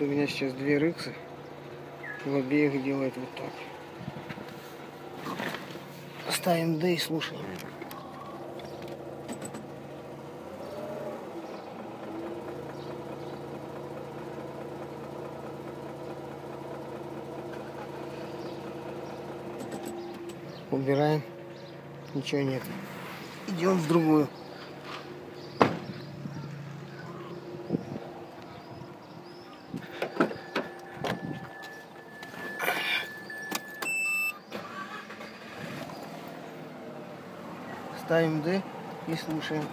у меня сейчас две рыксы. В обеих делает вот так. Ставим D и слушаем. Убираем. Ничего нет. Идем в другую. Ставим D и слушаем.